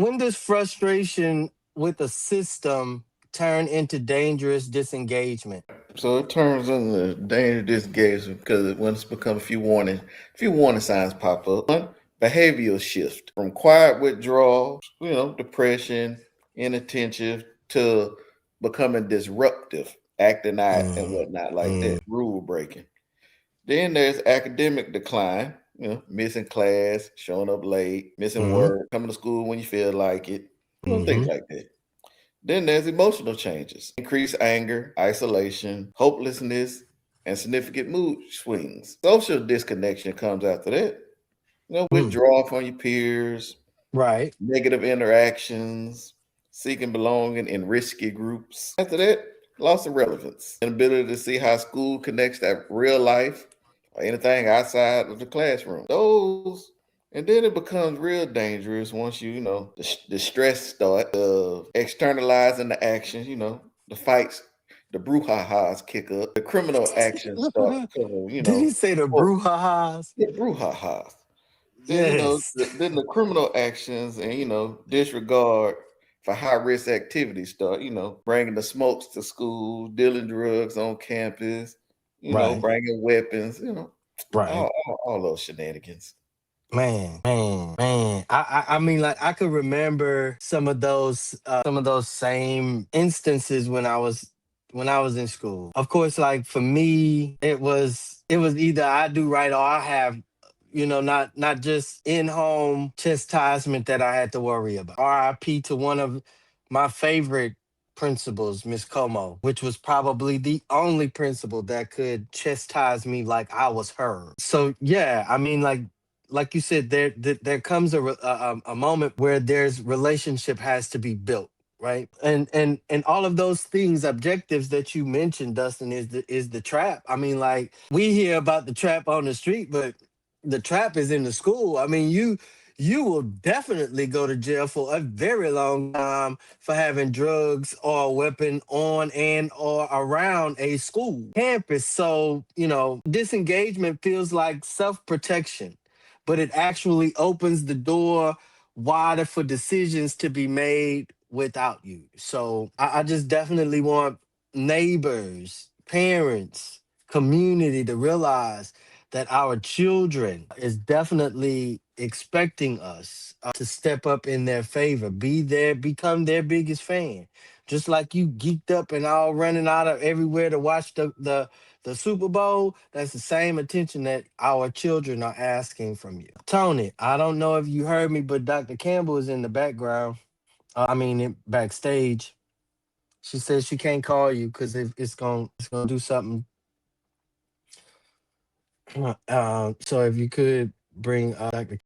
when does frustration with a system turn into dangerous disengagement? So it turns into danger disengagement because once become a few warning signs pop up. One, behavioral shift from quiet withdrawal, depression, inattentive to becoming disruptive, acting out and Mm, whatnot like mm, that, rule breaking. Then there's academic decline, missing class, showing up late, missing mm, work, coming to school when you feel like it, things mm, like that. Then there's emotional changes, increased anger, isolation, hopelessness, and significant mood swings. Social disconnection comes after that. mm. Withdrawal from your peers, Right. negative interactions, seeking belonging in risky groups. After that, loss of relevance, inability to see how school connects to real life or anything outside of the classroom. And then it becomes real dangerous once the stress start of externalizing the actions, the fights, the brouhahas kick up, the criminal actions start becoming, Did he say the more brouhahas? the brouhahas. Then Yes. then the criminal actions and disregard for high risk activities start. Bringing the smokes to school, dealing drugs on campus. Right. Bringing weapons. Right. All those shenanigans. Man. I mean, like I could remember some of those same instances when I was in school. Of course, like for me, it was either I do right or I have, not just in home chastisement that I had to worry about. RIP to one of my favorite principals, Miss Como, which was probably the only principal that could chastise me like I was her. So yeah, I mean, like you said, there comes a moment where there's relationship has to be built, right? And all of those things, objectives that you mentioned, Dustin, is the trap. I mean, like we hear about the trap on the street, but the trap is in the school. I mean, you will definitely go to jail for a very long time for having drugs or a weapon on and or around a school campus. So, disengagement feels like self-protection, but it actually opens the door wider for decisions to be made without you. So I just definitely want neighbors, parents, community to realize that our children is definitely expecting us to step up in their favor, become their biggest fan. Just like you geeked up and all running out of everywhere to watch the Super Bowl, that's the same attention that our children are asking from you. Tony, I don't know if you heard me, but Dr. Campbell is in the background. I mean, backstage. She says she can't call you because it's gonna do something. So if you could bring Dr.